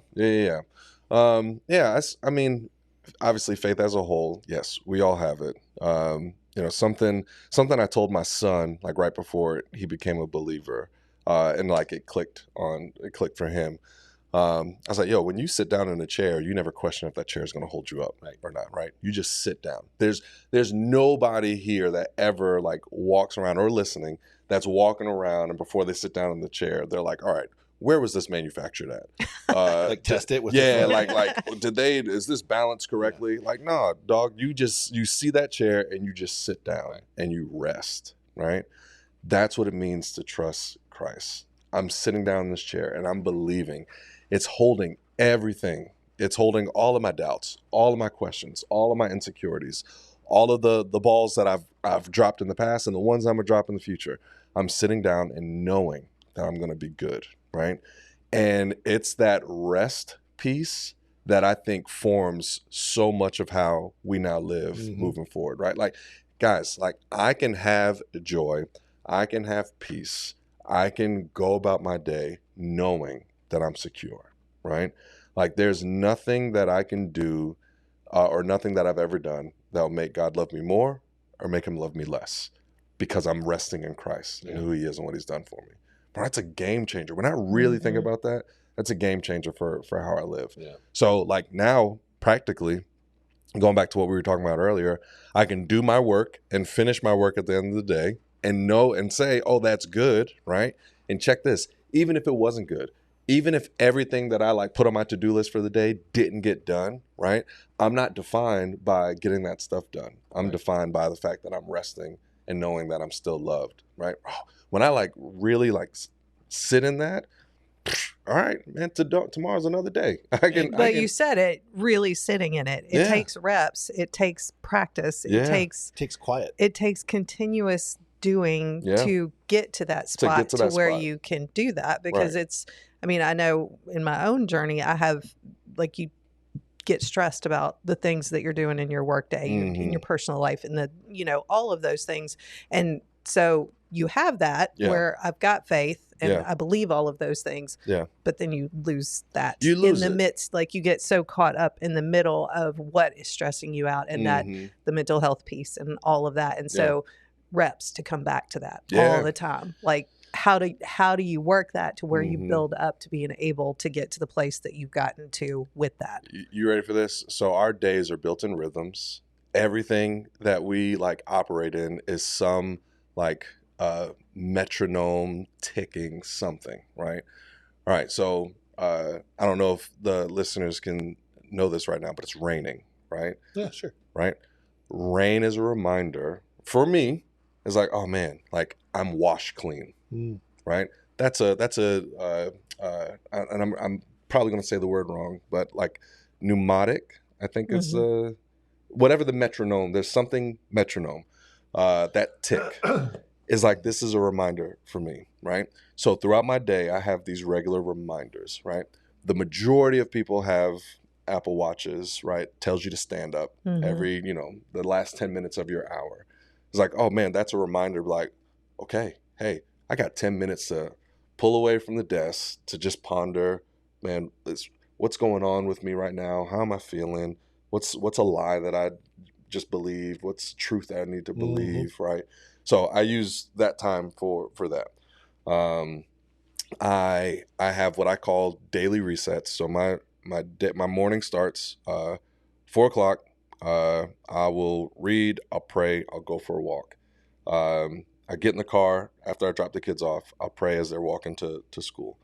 I mean, obviously faith as a whole, yes, we all have it. Something I told my son, like right before he became a believer, and like it clicked for him. I was like, yo, when you sit down in a chair, you never question if that chair is going to hold you up or not, right? You just sit down. There's nobody here that ever like walks around, or listening, that's walking around, and before they sit down in the chair, they're like, all right, where was this manufactured at? Like test it with is this balanced correctly? Yeah. Like, no, dog, you see that chair and you just sit down and you rest, right? That's what it means to trust Christ. I'm sitting down in this chair and I'm believing it's holding everything. It's holding all of my doubts, all of my questions, all of my insecurities, all of the balls that I've dropped in the past and the ones I'm gonna drop in the future. I'm sitting down and knowing that I'm gonna be good. Right. And it's that rest piece that I think forms so much of how we now live moving forward. Right. Like, guys, like, I can have joy. I can have peace. I can go about my day knowing that I'm secure. Right. Like, there's nothing that I can do or nothing that I've ever done that will make God love me more or make him love me less, because I'm resting in Christ and who he is and what he's done for me. But that's a game changer. When I really think about that, that's a game changer for how I live. Yeah. So like, now, practically, going back to what we were talking about earlier, I can do my work and finish my work at the end of the day and know and say, oh, that's good, right? And check this, even if it wasn't good, even if everything that I like put on my to-do list for the day didn't get done, right? I'm not defined by getting that stuff done. I'm defined by the fact that I'm resting and knowing that I'm still loved, right? When I like really like sit in that, all right, man, tomorrow's another day. You said it, really sitting in it. It takes reps. It takes practice. It takes quiet. It takes continuous doing to get to that spot to where you can do that? Because it's, I mean, I know in my own journey, I have, like, you get stressed about the things that you're doing in your work day, in your personal life, and the, you know, all of those things. And so you have that where I've got faith and I believe all of those things. Yeah. But then you lose that in the midst, like you get so caught up in the middle of what is stressing you out, and that the mental health piece and all of that. And so reps to come back to that all the time. Like, how do you work that to where you build up to being able to get to the place that you've gotten to with that? You ready for this? So our days are built in rhythms. Everything that we like operate in is some like metronome ticking something, right? All right. So I don't know if the listeners can know this right now, but it's raining, right? Yeah, sure. Right. Rain is a reminder for me. It's like, oh man, like I'm washed clean, right? And I'm probably going to say the word wrong, but like pneumatic, I think it's whatever the metronome. There's something metronome, that tick is like, this is a reminder for me, right? So throughout my day, I have these regular reminders, right? The majority of people have Apple Watches, right? Tells you to stand up every, the last 10 minutes of your hour. It's like, oh man, that's a reminder. Like, okay, hey, I got 10 minutes to pull away from the desk to just ponder, man, what's going on with me right now? How am I feeling? What's a lie that I just believe? What's truth that I need to believe, right? So I use that time for that. I have what I call daily resets. So my morning starts 4:00. I will read, I'll pray, I'll go for a walk. I get in the car after I drop the kids off. I'll pray as they're walking to school.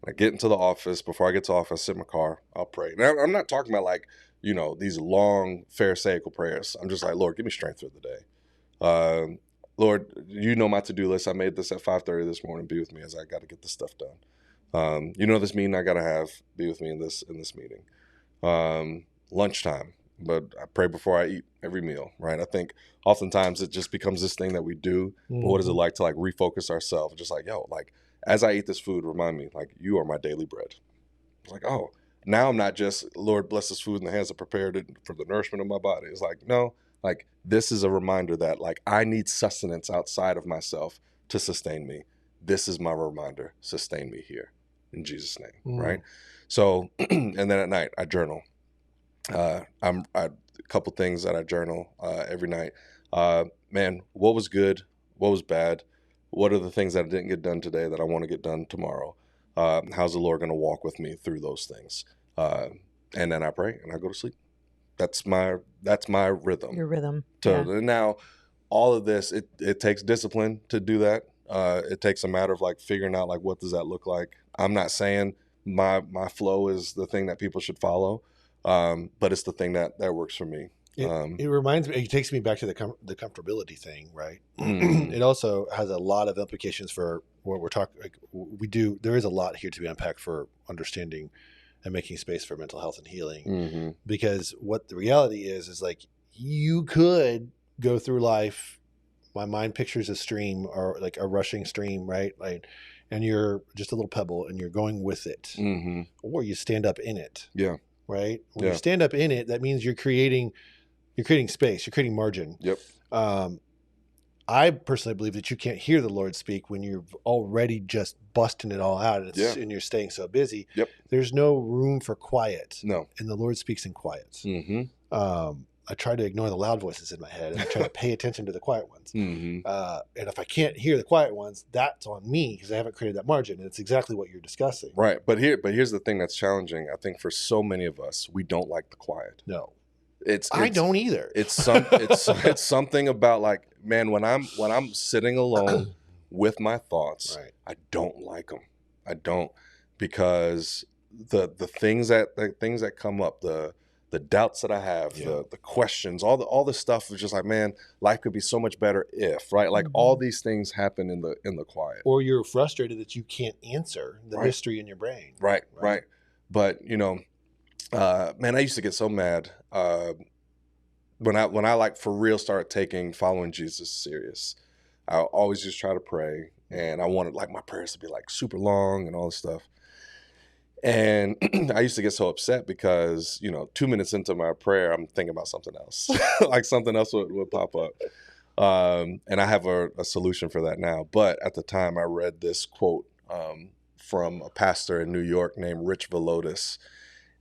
When I get into the office, before I get to the office, I sit in my car, I'll pray. Now, I'm not talking about like, these long Pharisaical prayers. I'm just like, Lord, give me strength for the day. Lord, you know my to-do list. I made this at 5:30 this morning. Be with me as I got to get this stuff done. This meeting I got to have. Be with me in this meeting. Lunchtime. But I pray before I eat every meal, right? I think oftentimes it just becomes this thing that we do. But what is it like to like refocus ourselves? Just like, like as I eat this food, remind me, like, you are my daily bread. It's like, oh, now I'm not just, Lord, bless this food in the hands that prepared it for the nourishment of my body. It's like, no, like this is a reminder that like I need sustenance outside of myself to sustain me. This is my reminder. Sustain me here in Jesus' name, right? So, and then at night I journal. A couple things that I journal every night. Man, what was good? What was bad? What are the things that I didn't get done today that I want to get done tomorrow? How's the Lord going to walk with me through those things? And then I pray and I go to sleep. That's my rhythm. Your rhythm. Now, all of this, it takes discipline to do that. It takes a matter of like figuring out like what does that look like. I'm not saying my flow is the thing that people should follow. But it's the thing that works for me. It reminds me, it takes me back to the comfortability thing, right? It also has a lot of implications for what we're talking. Like there is a lot here to be unpacked for understanding and making space for mental health and healing. Because what the reality is like you could go through life. My mind pictures a stream or like a rushing stream, right? Like, and you're just a little pebble and you're going with it, or you stand up in it. Yeah. Right. When you stand up in it, that means you're creating space, you're creating margin. Yep. I personally believe that you can't hear the Lord speak when you're already just busting it all out and you're staying so busy. Yep. There's no room for quiet. No. And the Lord speaks in quiet. I try to ignore the loud voices in my head and I try to pay attention to the quiet ones. And if I can't hear the quiet ones, that's on me because I haven't created that margin. And it's exactly what you're discussing. Right. But here's the thing that's challenging. I think for so many of us, we don't like the quiet. No. I don't either. It's something about like, man, when I'm sitting alone with my thoughts, I don't like them. I don't, because the things that come up, the doubts that I have, the questions, all the stuff is just like, man, life could be so much better if, right? Like all these things happen in the quiet. Or you're frustrated that you can't answer the mystery in your brain. Right. But man, I used to get so mad when I like for real started taking following Jesus serious. I always just try to pray, and I wanted like my prayers to be like super long and all this stuff. And I used to get so upset because, 2 minutes into my prayer, I'm thinking about something else. Like something else would pop up. And I have a solution for that now. But at the time, I read this quote from a pastor in New York named Rich Velotis.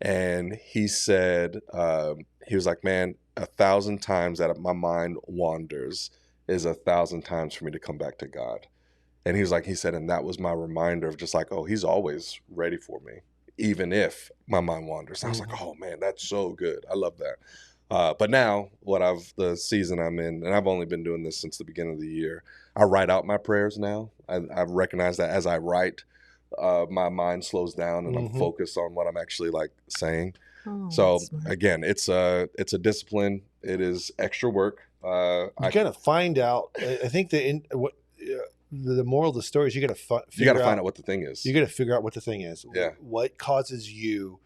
And he said, he was like, man, 1,000 times that my mind wanders is 1,000 times for me to come back to God. And he said, and that was my reminder of just like, oh, he's always ready for me, even if my mind wanders. And I was like, oh man, that's so good. I love that. But now the season I'm in, and I've only been doing this since the beginning of the year, I write out my prayers now. I've recognized that as I write, my mind slows down and I'm focused on what I'm actually like saying. Oh, so again, it's a discipline. It is extra work. You gotta find out. I think the moral of the story is you got to find out what the thing is. You got to figure out what the thing is. Yeah. What causes you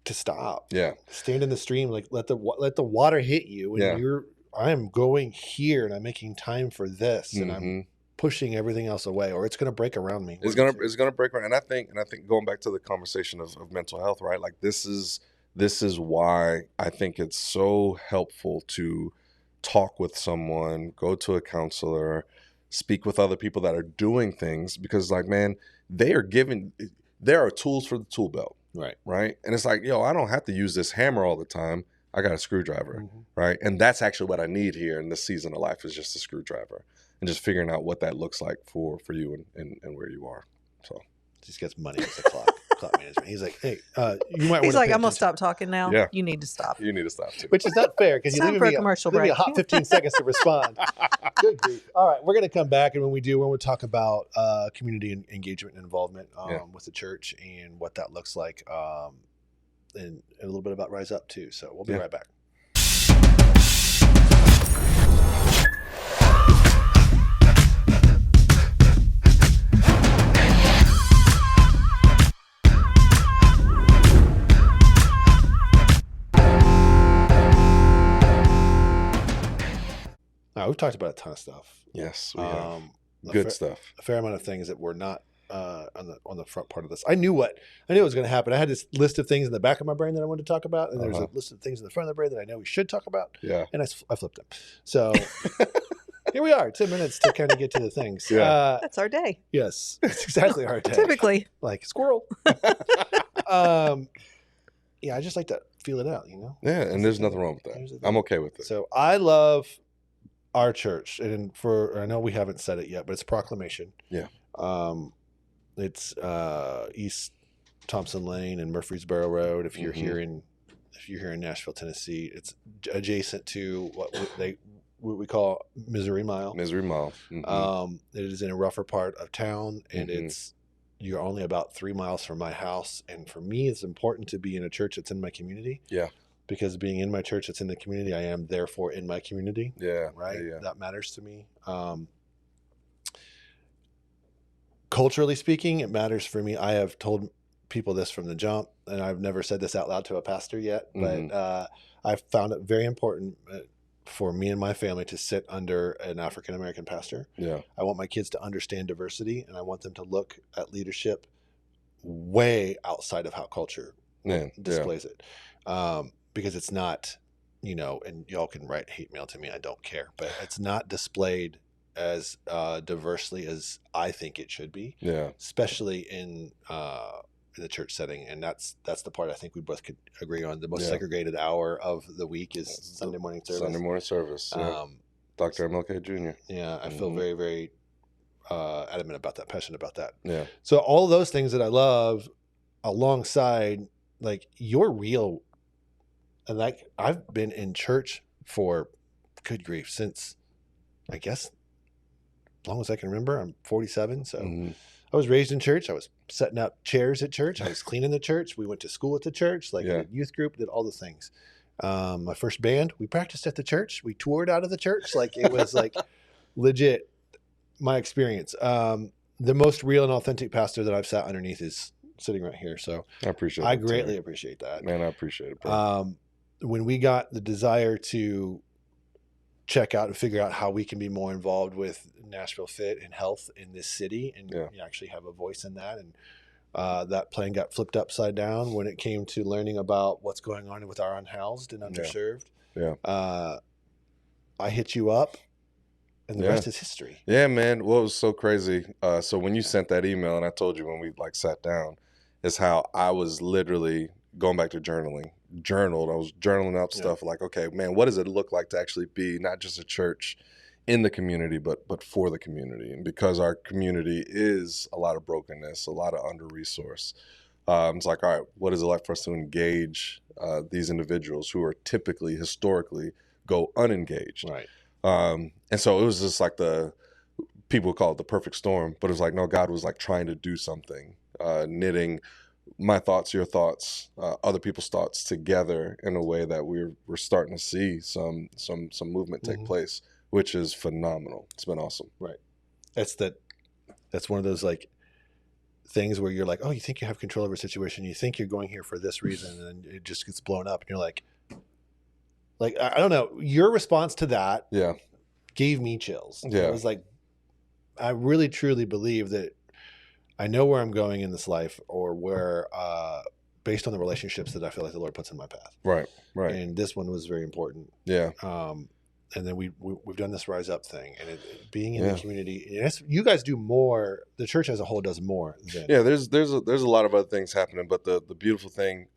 to stop? Yeah. Stand in the stream, like let the water hit you, and I am going here, and I'm making time for this, and I'm pushing everything else away, or it's going to break around me. It's gonna break around, and I think going back to the conversation of mental health, right? Like this is why I think it's so helpful to talk with someone, go to a counselor, speak with other people that are doing things, because like, man, there are tools for the tool belt. Right. And it's like, I don't have to use this hammer all the time. I got a screwdriver. Right. And that's actually what I need here in this season of life, is just a screwdriver, and just figuring out what that looks like for you and where you are. So just gets money as a clock management. He's like, hey, you might. He's like, I'm gonna stop talking now. Yeah. You need to stop. You need to stop too. Which is not fair, because you leave me a hot 15 seconds to respond. Good grief. All right, we're gonna come back, and when we do, we're gonna talk about community engagement and involvement with the church and what that looks like, and a little bit about Rise Up too. So we'll be right back. We've talked about a ton of stuff. Yes, we have. Good stuff. A fair amount of things that were not on the front part of this. I knew it was going to happen. I had this list of things in the back of my brain that I wanted to talk about, and there's a list of things in the front of the brain that I know we should talk about. Yeah. And I flipped them. So here we are, 10 minutes to kind of get to the things. Yeah. That's our day. Yes, that's exactly our day. Typically. Like a squirrel. I just like to feel it out, Yeah, and there's nothing wrong with that. I'm okay with it. So I love our church, and I know we haven't said it yet, but it's Proclamation. Yeah. It's East Thompson Lane and Murfreesboro Road. If you're here in Nashville, Tennessee, it's adjacent to what we call Misery Mile. Misery Mile. It is in a rougher part of town, and you're only about 3 miles from my house. And for me, it's important to be in a church that's in my community. Yeah. Because being in my church that's in the community, I am therefore in my community. Yeah. Right. Yeah. That matters to me. Culturally speaking, it matters for me. I have told people this from the jump, and I've never said this out loud to a pastor yet, but I've found it very important for me and my family to sit under an African-American pastor. Yeah. I want my kids to understand diversity, and I want them to look at leadership way outside of how culture displays it. Because it's not, and y'all can write hate mail to me, I don't care, but it's not displayed as diversely as I think it should be. Yeah. Especially in the church setting, and that's the part I think we both could agree on. The most segregated hour of the week is Sunday morning service. Sunday morning service. Yeah. Dr. MLK Jr. Yeah, I feel very, very adamant about that, passionate about that. Yeah. So all of those things that I love, alongside, like, you're real. And like, I've been in church for, good grief, since, I guess, as long as I can remember. I'm 47, so I was raised in church. I was setting up chairs at church. I was cleaning the church. We went to school at the church, youth group, did all the things. My first band, we practiced at the church. We toured out of the church. Like, it was like legit my experience. The most real and authentic pastor that I've sat underneath is sitting right here. So I appreciate I greatly appreciate that. Man, I appreciate it, bro. When we got the desire to check out and figure out how we can be more involved with Nashville Fit and health in this city, and you actually have a voice in that. And that plan got flipped upside down when it came to learning about what's going on with our unhoused and underserved. I hit you up, and the rest is history. Yeah, man. Well, it was so crazy. So when you sent that email, and I told you when we like sat down, is how I was literally going back to journaling. I was journaling out stuff like, okay, man, what does it look like to actually be not just a church in the community, but for the community? And because our community is a lot of brokenness, a lot of under-resourced, it's like, all right, what is it like for us to engage these individuals who are typically, historically, go unengaged? Right. And so it was just like people call it the perfect storm, but it was like, no, God was like trying to do something, knitting my thoughts, your thoughts, other people's thoughts together in a way that we're starting to see some movement take place, which is phenomenal. It's been awesome. Right. That's one of those like things where you're like, oh, you think you have control over a situation. You think you're going here for this reason, and it just gets blown up. And you're like, I don't know. Your response to that gave me chills. Yeah. It was like, I really, truly believe that I know where I'm going in this life, or where, based on the relationships that I feel like the Lord puts in my path. Right. Right. And this one was very important. Yeah. And then we've done this Rise Up thing, and being in the community. And you guys do more. The church as a whole does more. There's a lot of other things happening, but the beautiful thing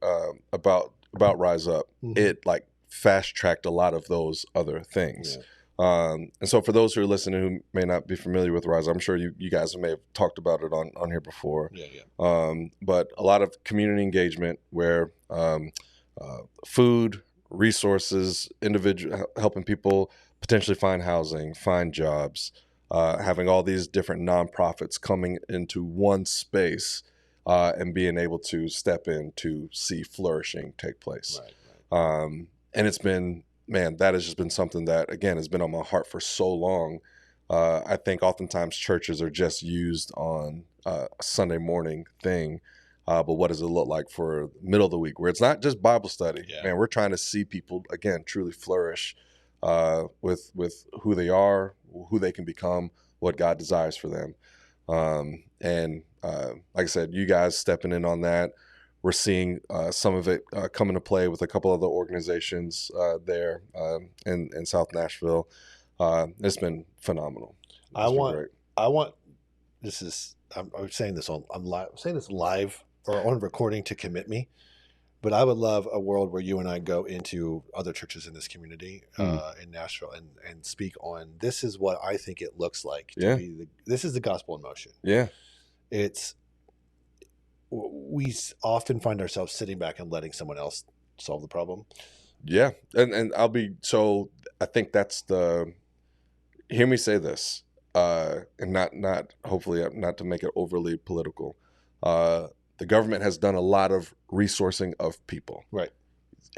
about Rise Up, it like fast tracked a lot of those other things. And so for those who are listening who may not be familiar with Rise Up, I'm sure you guys may have talked about it on here before. But a lot of community engagement where food, resources, helping people potentially find housing, find jobs, having all these different nonprofits coming into one space and being able to step in to see flourishing take place. Right. And it's been, man, that has just been something that, again, has been on my heart for so long. I think oftentimes churches are just used on a Sunday morning thing. But what does it look like for the middle of the week, where it's not just Bible study? Man, we're trying to see people, again, truly flourish with who they are, who they can become, what God desires for them. And like I said, you guys stepping in on that. We're seeing some of it come into play with a couple other organizations there in South Nashville. It's been phenomenal. I'm saying this live or on recording to commit me, but I would love a world where you and I go into other churches in this community in Nashville and speak on, this is what I think it looks like to be this is the gospel in motion. We often find ourselves sitting back and letting someone else solve the problem. And I think that's hear me say this, and not hopefully not to make it overly political. The government has done a lot of resourcing of people. Right.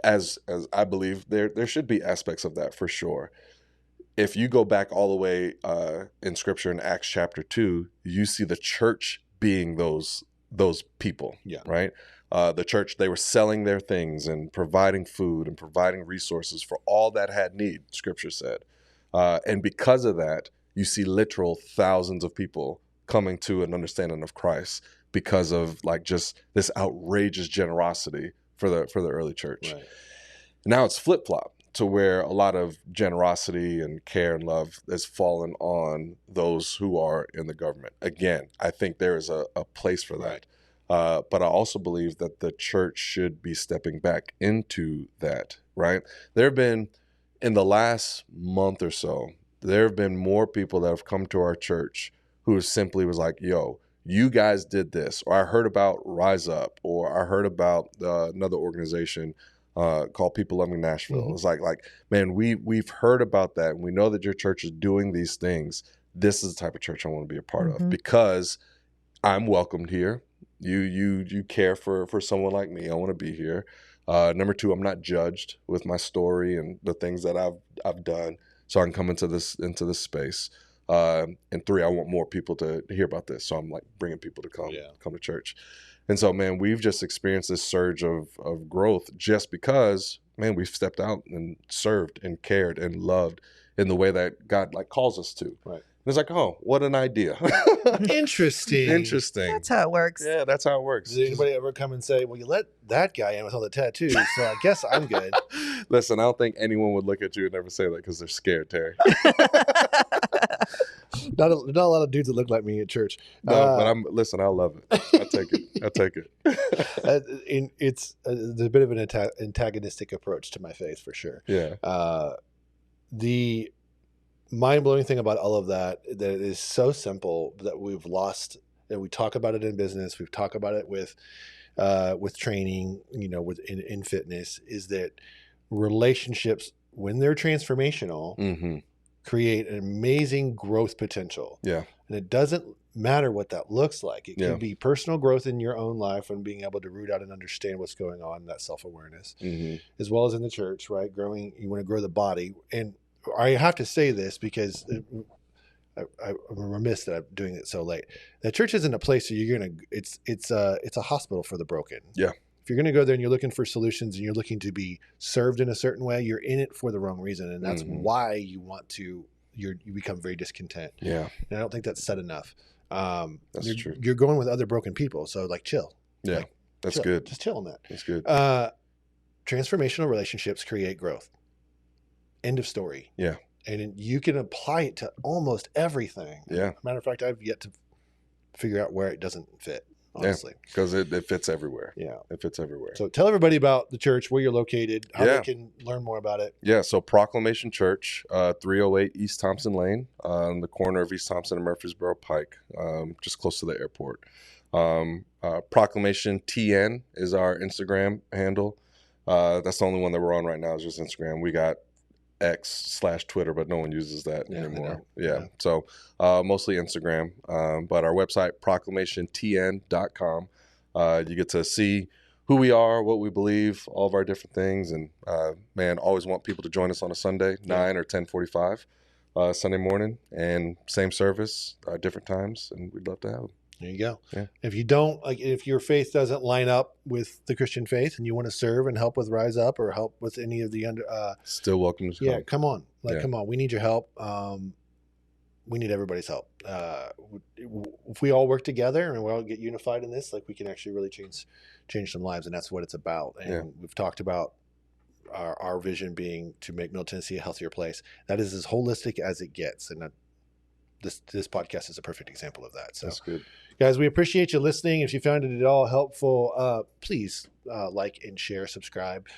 As I believe there should be aspects of that for sure. If you go back all the way in Scripture in Acts chapter 2, you see the church being those people. Right. The church, they were selling their things and providing food and providing resources for all that had need, Scripture said. And because of that, you see literal thousands of people coming to an understanding of Christ because of like just this outrageous generosity for the early church. Right. Now it's flip-flop to where a lot of generosity and care and love has fallen on those who are in the government. Again, I think there is a place for that. Right. But I also believe that the church should be stepping back into that, right? There have been, in the last month or so, there have been more people that have come to our church who simply was like, yo, you guys did this, or I heard about Rise Up, or I heard about another organization called People Loving Nashville. Mm-hmm. It's like, man, we've heard about that, and we know that your church is doing these things. This is the type of church I want to be a part of because I'm welcomed here. You care for someone like me. I want to be here. Number two, I'm not judged with my story and the things that I've done, so I can come into this space. And three, I want more people to hear about this, so I'm like bringing people to come to church. And so, man, we've just experienced this surge of growth just because, man, we've stepped out and served and cared and loved in the way that God like calls us to. Right. It's like, oh, what an idea. Interesting. That's how it works. Yeah, that's how it works. Does anybody ever come and say, well, you let that guy in with all the tattoos, so I guess I'm good? Listen, I don't think anyone would look at you and never say that because they're scared, Terry. Not a lot of dudes that look like me at church. No, but listen, I love it. I take it. It's there's a bit of an antagonistic approach to my faith for sure. Yeah. The mind-blowing thing about all of that it is so simple that we've lost, and we talk about it in business, we've talked about it with training, in fitness, is that relationships, when they're transformational, create an amazing growth potential. Yeah. And it doesn't matter what that looks like. It can be personal growth in your own life and being able to root out and understand what's going on, that self-awareness, as well as in the church, right? You want to grow the body. And I have to say this because I'm remiss that I'm doing it so late. The church isn't a place where it's a hospital for the broken. Yeah. If you're going to go there and you're looking for solutions and you're looking to be served in a certain way, you're in it for the wrong reason. And that's why you become very discontent. Yeah. And I don't think that's said enough. That's true. You're going with other broken people. So like chill. Yeah. That's good. Just chill on that. That's good. Transformational relationships create growth. End of story. Yeah. And you can apply it to almost everything. Yeah. Matter of fact, I've yet to figure out where it doesn't fit, honestly. Because it fits everywhere. Yeah. It fits everywhere. So tell everybody about the church, where you're located, how they can learn more about it. Yeah. So Proclamation Church, 308 East Thompson Lane, on the corner of East Thompson and Murfreesboro Pike, just close to the airport. Proclamation TN is our Instagram handle. That's the only one that we're on right now, is just Instagram. We got X/Twitter, but no one uses that anymore. Yeah. So mostly Instagram. But our website, proclamationtn.com. You get to see who we are, what we believe, all of our different things. And always want people to join us on a Sunday, 9 or 10:45 Sunday morning, and same service, different times, and we'd love to have them. There you go. Yeah. If you don't, if your faith doesn't line up with the Christian faith and you want to serve and help with Rise Up or help with any of the still welcome to come. Come on. Come on. We need your help. We need everybody's help. If we all work together and we all get unified in this, we can actually really change some lives. And that's what it's about. And we've talked about our vision being to make Middle Tennessee a healthier place. That is as holistic as it gets. And this podcast is a perfect example of that. So that's good. Guys, we appreciate you listening. If you found it at all helpful, please like and share, subscribe,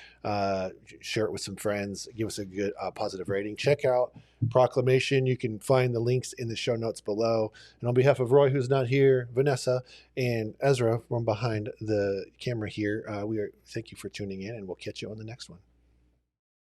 share it with some friends, give us a good positive rating. Check out Proclamation. You can find the links in the show notes below. And on behalf of Roy, who's not here, Vanessa, and Ezra from behind the camera here, thank you for tuning in, and we'll catch you on the next one.